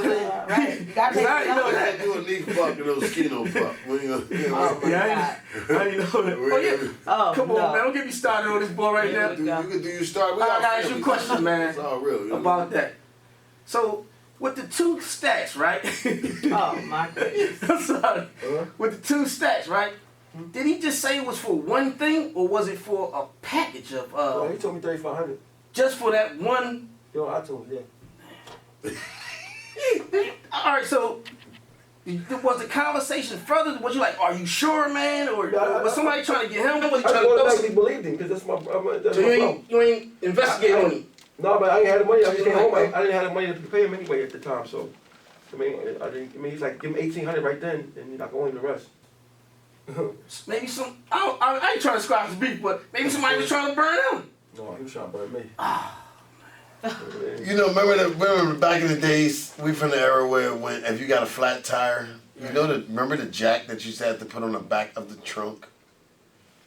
D: do a Nikki Buck and Oschino Buck.
B: I ain't know that. Come on, man! Don't get me started on this boy right now.
D: You can do your start.
B: I gotta ask you a question, man.
D: It's all real.
B: About that. So with the 2 stacks, right?
C: Oh my goodness!
B: I'm sorry. With the 2 stacks, right? Did he just say it was for one thing, or was it for a package of?
F: Well, he told me 3,500.
B: just for that one.
F: Yo, I told him, yeah.
B: All right, so was the conversation further? Was you like, are you sure, man? Or was somebody trying to get him? Was he trying to
F: he believed him, because that's my problem.
B: You ain't investigate on him?
F: No, but I ain't had the money. I just came home. I didn't have the money to pay him anyway at the time, so. I mean, he's like, give him $1,800 right then, and he's not going the rest.
B: Maybe some, I ain't trying to scratch his beef, but maybe somebody was trying to burn him.
F: No, he was trying to burn me.
E: You know, remember back in the days, we from the era where if you got a flat tire, you know remember the jack that you used to have to put on the back of the trunk?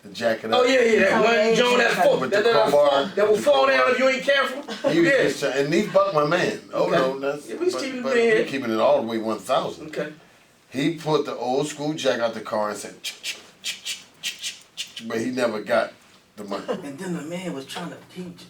E: The jacket up.
B: Oh yeah, one Joan that will fall down if you ain't careful.
E: He was just trying, and Neef Buck, my man. Oh no, that's
B: he's keeping
E: it all the way 1,000.
B: Okay.
E: He put the old school jack out the car and said, but he never got the money.
B: And then the man was trying to,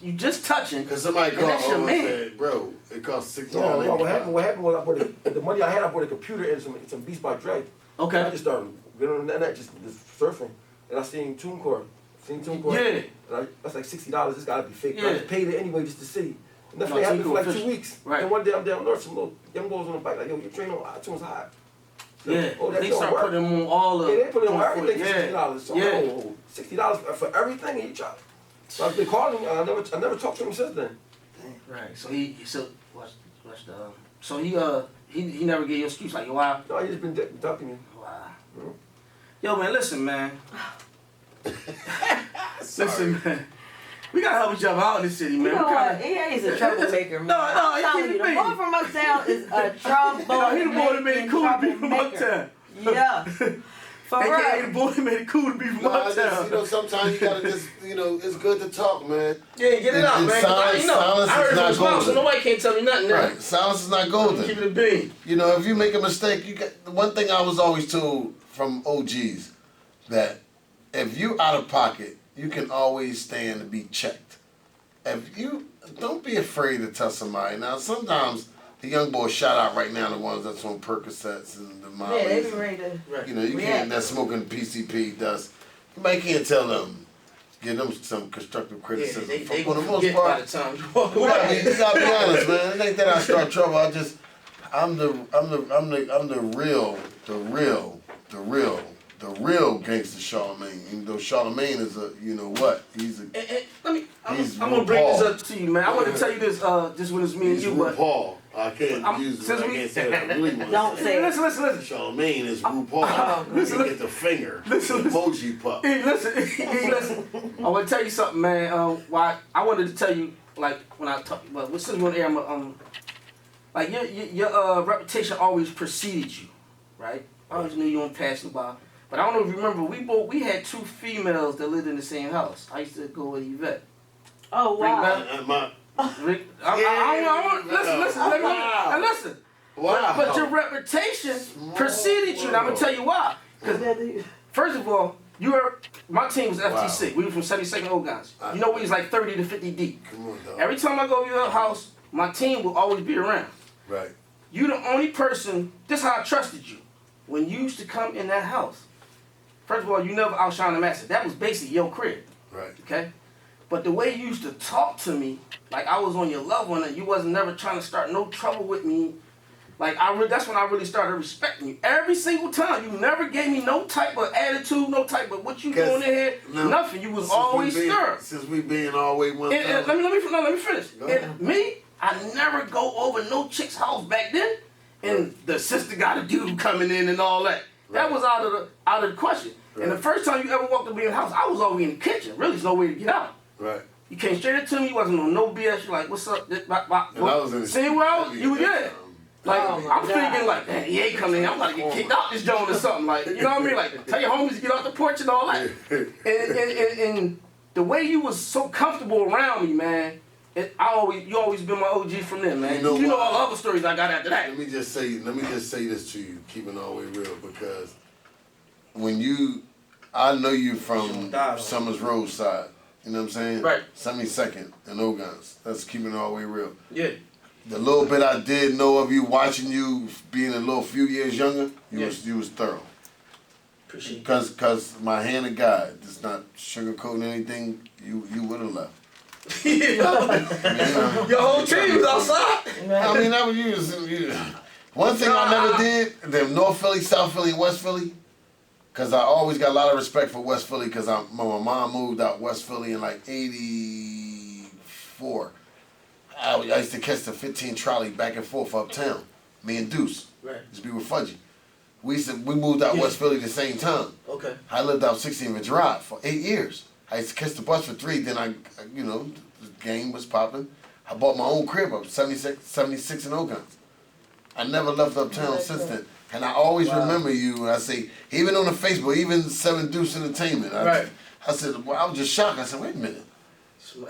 B: you just touching.
E: Because somebody called and said, bro, it costs $60.
F: No, what happened was I bought the money I had, I bought a computer and some Beats by Dre.
B: Okay.
F: I just started getting on the internet, just surfing. And I seen TuneCore.
B: Yeah.
F: And that's like $60. This gotta be fake.
B: Yeah.
F: But I just paid it anyway just to see. And that's what happened for like 2 weeks.
B: Right.
F: And one day I'm down north, some little young boys on the bike like, yo, your train on iTunes high. So,
B: Yeah. They start putting them on all the.
F: Yeah, they put it on everything for $60. So
B: Yeah.
F: $60 for everything and you try. So I've been calling him. I never talked to him since then.
B: Right. So he never gave you an excuse like, yo, why?
F: No, he just been ducking me.
B: Wow. Yo, man, listen, man. Listen, man. We gotta help each other out in this city, man.
C: You know what? EA is a troublemaker, man.
B: No,
C: I'm telling you, the boy from Uptown is a troublemaker.
B: No, he the boy that made it cool to be from Uptown.
C: Yeah. For real.
B: AKA the boy that made it cool to be from Uptown.
E: You know, sometimes you gotta just, it's good to talk, man.
B: Yeah, get it out, man.
E: Silence is not golden.
B: So nobody can't tell me nothing now.
E: Right, silence is not golden.
B: Keep it a bean.
E: You know, if you make a mistake, the one thing I was always told from OGs, that if you out of pocket, you can always stand to be checked. If you don't be afraid to tell somebody. Now, sometimes the young boys shout out right now the ones that's on Percocets and the Molly's.
C: Yeah, they be ready to.
E: You know, you can't. That's smoking PCP dust. Somebody can't tell them. Give them some constructive criticism.
B: Yeah, they
E: for the most part.
B: By the time you walk away.
E: I mean, you gotta be honest, man. It ain't that I start trouble. I'm the real gangster Charlemagne. Even though Charlemagne is he's
B: I'm gonna bring this up to you, man. I want to tell you this, just when it's me and you, but
E: RuPaul. I can't say that. I really want
C: Don't say it.
B: Listen.
E: Charlemagne is RuPaul. Listen, get the finger. Listen. Emoji pup.
B: Hey, listen. I want to tell you something, man. Why I wanted to tell you, like when I talk, but since we're on the air, like your reputation always preceded you, right? I always knew you weren't passing by. But I don't know if you remember, we had 2 females that lived in the same house. I used to go with Yvette.
C: Oh, wow.
B: Listen. Wow. But your reputation preceded you, and I'm going to tell you why. Because, first of all, my team was FTC. Wow. We were from 72nd Ogans. You know, we was like 30 to 50 deep.
E: Come on, dog.
B: Every time I go to your house, my team will always be around.
E: Right.
B: You the only person, this is how I trusted you. When you used to come in that house, first of all, you never outshined the master. That was basically your crib.
E: Right.
B: Okay? But the way you used to talk to me, like I was on your level and you wasn't never trying to start no trouble with me. Like that's when I really started respecting you. Every single time, you never gave me no type of attitude, no type of what you doing in here, nothing. You was always stir.
E: Since we being all the way 1,000.
B: Let me finish. And me, I never go over no chick's house back then, and the sister got a dude coming in and all that. That was out of the question. Right. And the first time you ever walked up in the house, I was already in the kitchen. Really, there's no way to get out.
E: Right.
B: You came straight up to me. You wasn't on no BS. You like, what's up?
E: And I was in the
B: see where I was? You were there. Like, I'm thinking like, man, he ain't coming in. I'm about to get kicked out this joint or something. Like, you know what I mean? Like, tell your homies to get off the porch and all that. And the way you was so comfortable around me, man, you always been my OG from then, man. You know all the other stories I got after that.
E: Let me just say this to you, keeping it all the way real, because I know you from Summers Roadside. You know what I'm saying?
B: Right.
E: 72nd and Ogans. That's keeping it all the way real.
B: Yeah.
E: The little bit I did know of you, watching you being a few years younger, you was thorough.
B: Appreciate it.
E: Because my hand of God, just not sugarcoating anything, you would have left.
F: Your whole team was outside.
E: I mean, that was you. One thing I never did, them North Philly, South Philly, West Philly, because I always got a lot of respect for West Philly because my mom moved out West Philly in like 84. I used to catch the 15 trolley back and forth uptown. Me and Deuce.
G: Right.
E: Used to be with Fudgy. We moved out West Philly at the same time.
G: Okay.
E: I lived out 16th Drive for 8 years. I used to catch the bus for 3, then the game was popping. I bought my own crib up 76 in Oakland. I never left uptown since then. And I always remember you, and I say, even on the Facebook, even 7 Deuce Entertainment. I said, well, I was just shocked. I said, wait a minute.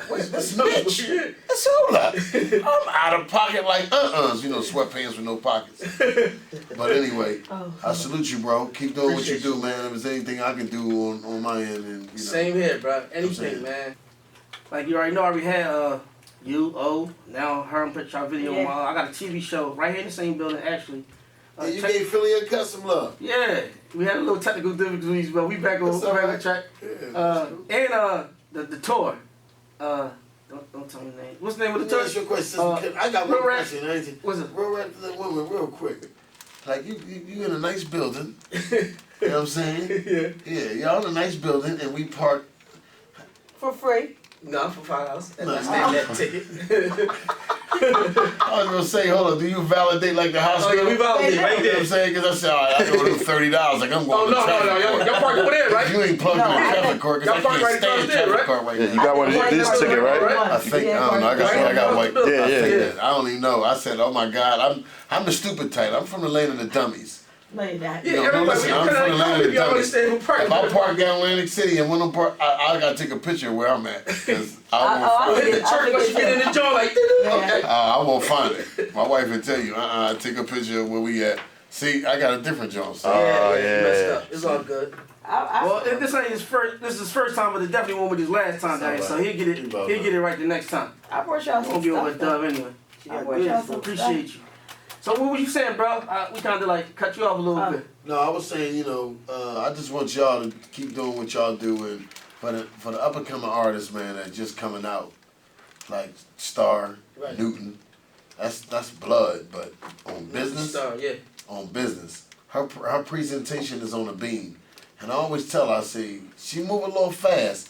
E: Wait, this bitch, that's all up. I'm out of pocket like sweatpants with no pockets. But anyway, I salute you, bro. Keep doing what you do, man. If there's anything I can do on my end, and
G: Same here, bro. Anything, man.
B: Like you already know, I already had now Herm put y'all video on I got a TV show right here in the same building, actually.
E: You gave Philly a custom love.
B: Yeah, we had a little technical difficulties, but we back on track. And the tour. Don't tell me the name. What's the name of the tour?
E: That's your question. I got one question. What's it? Real quick. Like you in a nice building. You know what I'm saying? Yeah, y'all in a nice building, and we park
C: for free.
G: No, for $5. And that's that ticket.
E: I was gonna say, hold on, do you validate like the hospital?
G: Oh, yeah, we validate right there.
E: You know what I'm saying? Because I said, all right, I go with $30. Like, I'm going
G: no, y'all park over there, right?
E: You ain't plugged in the traffic court because I can't stand the traffic court right now.
H: You got one of this ticket, right?
E: I think, I don't know, I got white. Yeah. I don't even know. I said, oh my God, I'm the stupid type. I'm from the land of the dummies.
C: No, you're not.
E: No, listen, I'm from the land of the dummies. If I park down Atlantic City and when I'm park, I gotta take a picture of where I'm at. Cause
G: I hit the church once you get in the joint like okay.
E: I won't find it. My wife will tell you, take a picture of where we at. See, I got a different joint. So.
G: Messed up. It's all good.
B: Well, if this ain't his first, this is his first time, but it definitely won't be his last time down here. So he'll get it right the next time.
C: I brought y'all some
B: Won't be over
C: stuff.
B: Dub anyway.
C: I brought y'all some
B: Appreciate you. So what were you saying, bro? We kind of like cut you off a little bit.
E: No, I was saying, I just want y'all to keep doing what y'all do, and for the up and coming artists, man, that just coming out, like Starr, Newton, that's blood, but on business, on business, her presentation is on a beam, and I always tell her, I say she move a little fast,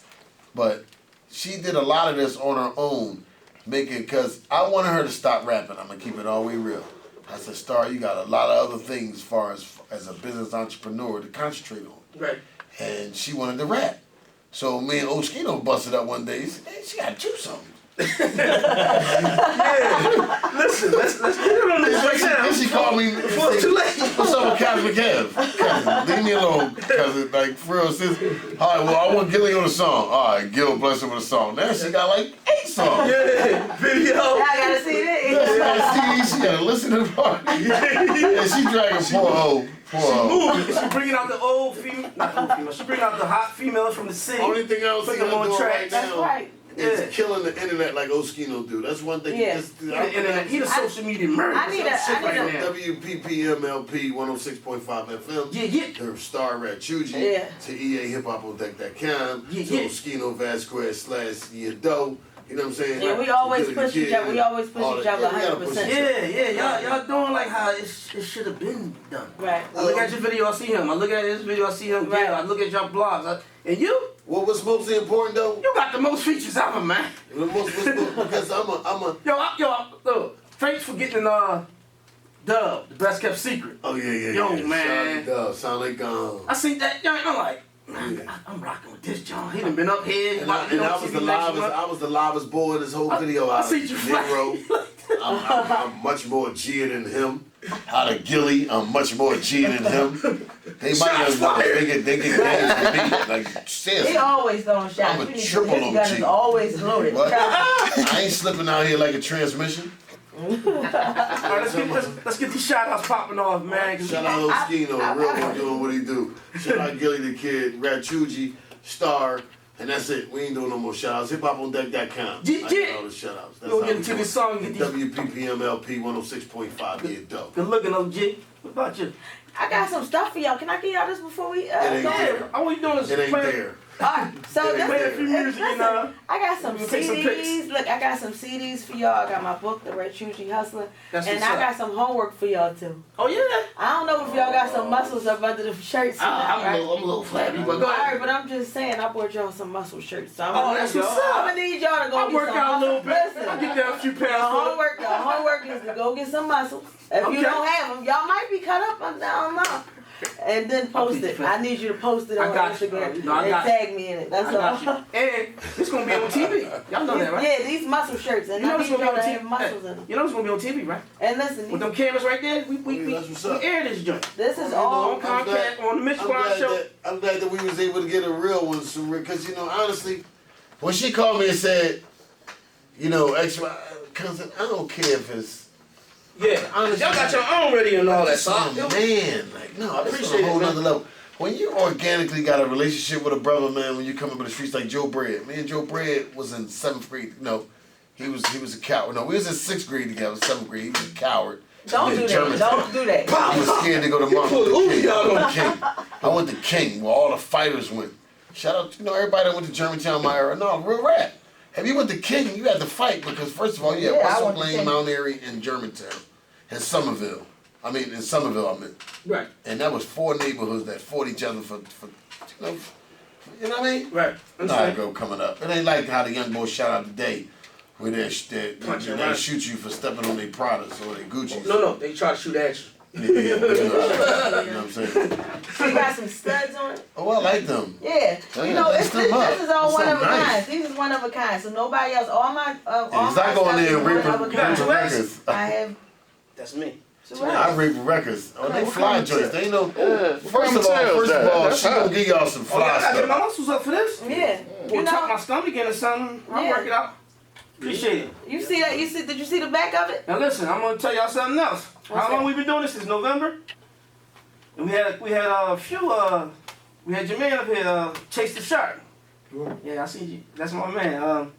E: but she did a lot of this on her own, because I wanted her to stop rapping. I'm gonna keep it all the way real. I said, Starr, you got a lot of other things as far as a business entrepreneur to concentrate on.
G: Right.
E: And she wanted to rap. So me and Oschino busted up one day. He said, hey, she got to do something.
G: Listen, let's get it on this right now.
E: And she called me.
G: Before it's too late.
E: What's up with Cousin Kev? Cousin, leave me alone, cousin. Like, for real, sis. All right, well, I want Gilly on the song. All right, Gil bless her with a song. Now she got like 8 songs.
G: Yeah, video.
C: I gotta see this.
E: She gotta listen to the part. And she dragging poor O.
B: She bringing out the old female, not old female. She bringing out the hot females from the city.
E: Only thing else
B: putting them on track.
C: That's right.
E: It's killing the internet like Oschino do. That's one thing.
C: Yeah.
B: He the social media murderer.
C: I need a
E: WPPMLP 106.5 FM.
B: Yeah.
E: To Starr Ratchuji. To EA Hip Hop on Deck.com. To Oschino Vasquez / Yado. You know what I'm saying?
C: Yeah, we always push each other. We always push each other 100%.
B: Yeah. Y'all doing like how it should have been done.
C: Right.
B: I look at your video, I see him. I look at his video, I see him.
C: Right.
B: Yeah, I look at your blogs. And you?
E: Well, what's mostly important though?
B: You got the most features ever, man.
E: Because I'm a.
B: Yo, thanks for getting Dub, the best kept secret.
E: Oh yeah.
B: Yo, man.
E: Dub, sound like
B: I seen that. Yo, I'm like. Man, I'm rocking with this John. He done been up here.
E: And I was the livest boy in this whole video.
B: I see you fly.
E: I'm much more G than him. Out of Gilly, I'm much more G than him. They might they get games for me. Like seriously.
C: He always throwing shots.
E: I'm a triple OG.
C: His gun is always loaded.
E: I ain't slipping out here like a transmission.
B: Alright, let's get these shout outs popping off, man.
E: Shout out Oschino, real one doing what he do. Shout out Gilly the Kid, Ratchuji, Starr, and that's it. We ain't doing no more shout outs. HipHopOnDeck.com. I got all the shout outs.
B: We'll get into this song.
E: WPPMLP 106.5. Yeah, dope.
B: Good looking, OG. What about you?
C: I got some stuff for y'all. Can I get y'all this before we
E: It ain't
C: go?
E: there.
B: All we doing is
E: It ain't
B: playing.
E: there.
C: Alright, so
B: Play a few music,
C: listen,
B: you know.
C: I got some
B: We'll take some
C: CDs. Look, I got some CDs for y'all. I got my book, The Rechuji Hustler.
B: That's
C: And
B: what's
C: I
B: up.
C: got some homework for y'all too.
B: Oh yeah.
C: I don't know if y'all got some muscles up under the shirts.
B: I'm a little flabby, but go ahead.
C: Alright, but I'm just saying, I bought y'all some muscle shirts. So
B: That's what's up.
C: I'm gonna need y'all to go
B: I'll
C: get
B: work
C: some
B: out a little
C: muscles.
B: bit. I'll get down a few
C: Your
B: pounds.
C: homework is to go get some muscles. If you
B: Okay.
C: don't have them, y'all might be cut up. I don't know. And then post it. I need you to post it on Instagram
B: No, I
C: and
B: got
C: tag me in it. That's all.
B: And it's gonna be on TV. Y'all know that, right?
C: Yeah, these muscle shirts, and
B: You know
C: I
B: it's
C: need
B: gonna
C: y'all
B: be
C: to
B: on
C: have
B: TV.
C: muscles in them.
B: You know it's gonna be on TV, right?
C: And listen,
B: With them cameras right there, we
D: that's what's up.
B: air this joint.
C: this is
B: On
C: all.
B: Comcast, on the Mitch Brown show.
D: I'm glad that we was able to get a real one soon, because you know, honestly, when she called me and said, you know, extra content, I don't care if it's.
B: Yeah,
D: Honestly,
B: y'all got your own radio and all that. So
D: Oh, man, like no,
B: I
D: that's
B: appreciate
D: on a whole
B: it, man.
D: nother level. When you organically got a relationship with a brother, man, when you come up in the streets like Joe Bread. Me and Joe Bread was in 7th grade. No, he was a coward. No, we was in 6th grade together, 7th grade. He was a coward.
C: Don't do that. Don't do that.
D: I was scared to go to Martin Luther King. I went to King, where all the fighters went. Shout out, you know, everybody that went to Germantown, my era. No, real rap. If you went to King, you had to fight because first of all, you had
C: Yeah, I
D: Russell
C: went to
D: Plain,
C: King.
D: Mount Airy, and Germantown, and Somerville. I mean, in Somerville, I meant.
B: right,
D: And that was 4 neighborhoods that fought each other for you know what I mean?
B: right.
D: That's how it go coming up. It ain't like how the young boys shout out today, where they shoot you for stepping on their Pradas or their Gucci's.
B: No, they try to shoot at you.
D: Yeah, you know what I'm saying?
C: You got some studs on it.
D: Oh, I like them.
C: Yeah,
D: Oh,
C: you
D: yeah,
C: know,
D: lace
C: this
D: them up.
C: is all
D: That's
C: one
D: so
C: of a
D: nice.
C: kind. These is one of a kind. So nobody else. All my
D: Cause I go in there and rape
C: one of a kind.
D: records.
C: I have.
B: That's me.
D: I rape records. Oh, they
B: what
D: fly
B: kind of
D: joints. They know.
E: Yeah,
D: First of all, she gonna give y'all some
B: Oh,
D: fly
B: I gotta get my
D: stuff.
B: muscles up for this.
C: Yeah,
B: Or
C: you
B: tuck
C: know.
B: my stomach in or something. I'll
C: Yeah.
B: work it out. Appreciate it.
C: You see that? Did you see the back of it?
B: Now listen, I'm gonna tell y'all something else.
C: What's
B: How long
C: that?
B: we been doing this? Since November. And we had a few we had Jermaine up here Chase the Shark. Yeah, I see you. That's my man.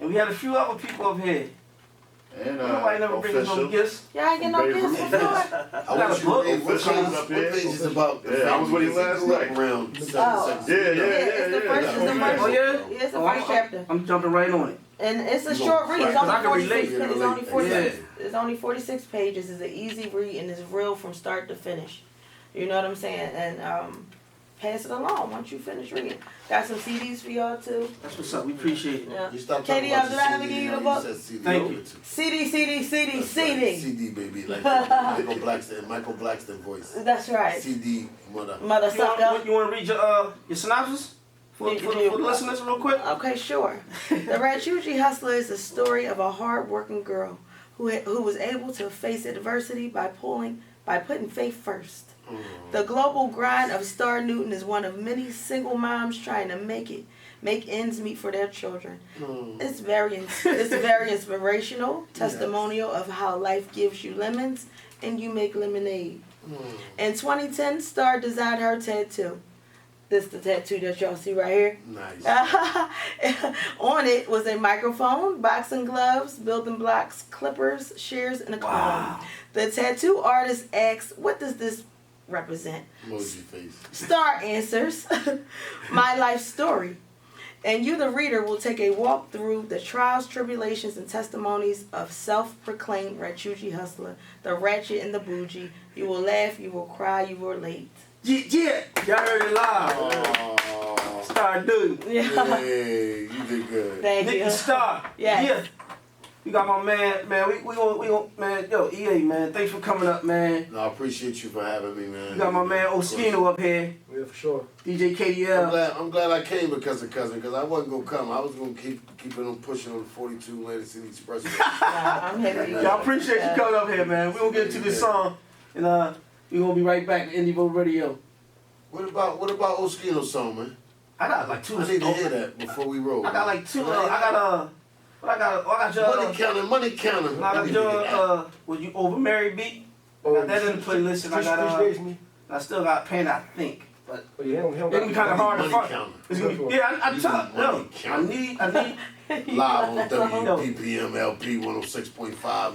B: And we had a few other people up here.
E: And
B: Nobody never brings us no
E: official.
B: gifts.
C: Y'all ain't get no
E: Baby
C: gifts
E: Ruth.
C: before.
D: I
B: got
D: want
B: a
D: you
B: book.
D: to read what
E: Official
D: page,
E: is up here.
D: what page is about. the
E: Yeah, I was with him
D: family,
E: last
D: because he grew up
E: night.
D: around
C: Oh.
D: 7, 6.
E: Yeah,
C: Yeah, it's the first. It's the first.
B: Oh yeah?
C: Yeah, it's the
B: Oh,
C: first chapter.
B: I'm jumping right on it.
C: And it's a
D: You
C: short
D: gonna
C: read. It's
D: cry,
B: 'cause I
C: only
B: can
C: 46.
B: relate.
C: It's only 46.
B: Yeah.
C: It's only 46 pages. It's an easy read and it's real from start to finish. You know what I'm saying? And pass it along once you finish reading. Got some CDs for y'all too.
B: That's what's up. We appreciate it.
C: Yeah.
D: You stop
C: Katie,
D: talking about
C: did I
D: your
C: ever
D: CD,
C: give you the
D: you
C: book?
D: said CD
B: Thank
D: over
B: you.
D: to.
C: CD.
D: That's right. CD, baby, like Michael Blackston voice.
C: That's right.
D: CD, mother.
C: Mother
B: You want
C: sucker.
B: to read your synopsis for the listeners real quick?
C: Okay, sure. The Rechuji Hustler is the story of a hard-working girl who was able to face adversity by putting faith first. The global grind of Star Newton is one of many single moms trying to make ends meet for their children. It's very inspirational, testimonial of how life gives you lemons and you make lemonade. In 2010, Star designed her tattoo. This is the tattoo that y'all see right here.
D: Nice.
C: On it was a microphone, boxing gloves, building blocks, clippers, shears, and a comb.
B: Wow.
C: The tattoo artist asks, "What does this represent?"
D: Emoji face.
C: Star answers, "My life story." And you, the reader, will take a walk through the trials, tribulations, and testimonies of self-proclaimed Rechuji Hustler, the ratchet and the bougie. You will laugh, you will cry, you will relate.
B: Yeah. Y'all heard it live.
D: Oh,
B: Star dude.
C: Yeah.
D: hey, you did good.
C: Thank you.
B: Nikki Starr.
C: Yes.
B: Yeah. We got my man, we gonna, man, yo, EA, man, thanks for coming up, man.
D: No, I appreciate you for having me, man.
B: We got my man Oschino up here,
F: Yeah, for sure.
B: DJ KDL.
D: I'm glad I came because of cousin, because I wasn't gonna come. I was gonna keep it on pushing on the 42 Atlantic City Expressway.
C: Yeah, I'm happy.
B: Y'all appreciate you coming up here, man. We gonna get into this song, and we gonna be right back at Indie Vote Radio.
D: What about Oschino's song, man?
B: I got like two.
D: I need to hear that before we roll.
B: I got like two. I got your.
D: Money counter.
B: I got your. Was you over Mary beat? I got that in the playlist, and I got I still got Pain, I think, but
F: Oh, yeah, he don't
B: it's gonna be kind of hard to
D: Money
B: find.
D: counter.
B: It's gonna be, yeah, I
D: You
B: tell
D: need
B: no,
D: money counter.
B: I need.
D: Live on WPPM LP 106.5.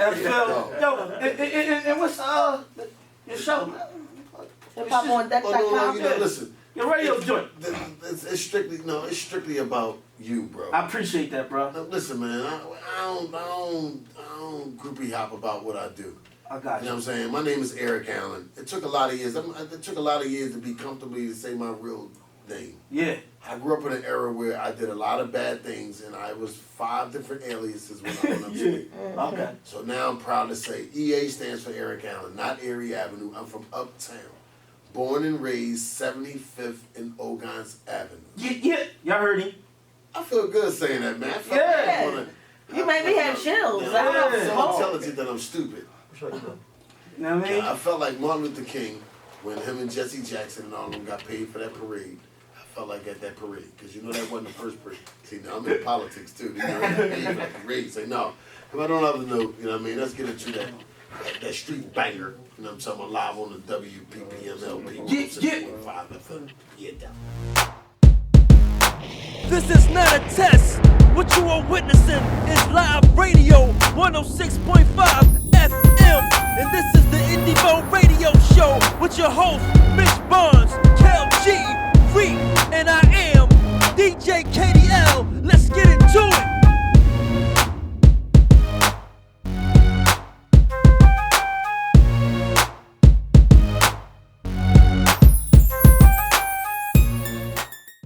B: And what's your show?
C: Hip Hop on
D: Oh, no,
C: Deck.com.
D: you know, listen.
B: Your radio joint.
D: It's strictly about you, bro.
B: I appreciate that, bro.
D: Now, listen, man, I don't groupie hop about what I do.
B: I got you.
D: You know what I'm saying? My name is Eric Allen. It took a lot of years. It took a lot of years to be comfortable to say my real name.
B: Yeah.
D: I grew up in an era where I did a lot of bad things, and I was 5 different aliases when I went up street.
B: Okay.
D: So now I'm proud to say EA stands for Eric Allen, not Erie Avenue. I'm from Uptown. Born and raised 75th and Ogons Avenue.
B: Yeah. Y'all heard him.
D: I feel good saying that, man.
C: You made me have chills.
D: I'm so intelligent that I'm stupid.
B: You know what I mean?
D: I felt like Martin Luther King when him and Jesse Jackson and all of them got paid for that parade. I felt like at that parade, because you know that wasn't the first parade. See, now I'm in politics too. You know, they paid for that parade. Say, no, if I don't have the note, you know what I mean? Let's get into that street banger. You know what I'm talking about, live on the WPPMLP. Yeah, down.
A: This is not a test. What you are witnessing is live radio 106.5 FM. And this is the Indivo Radio Show with your host, Mitch Barnes, Kel G, Freak, and I am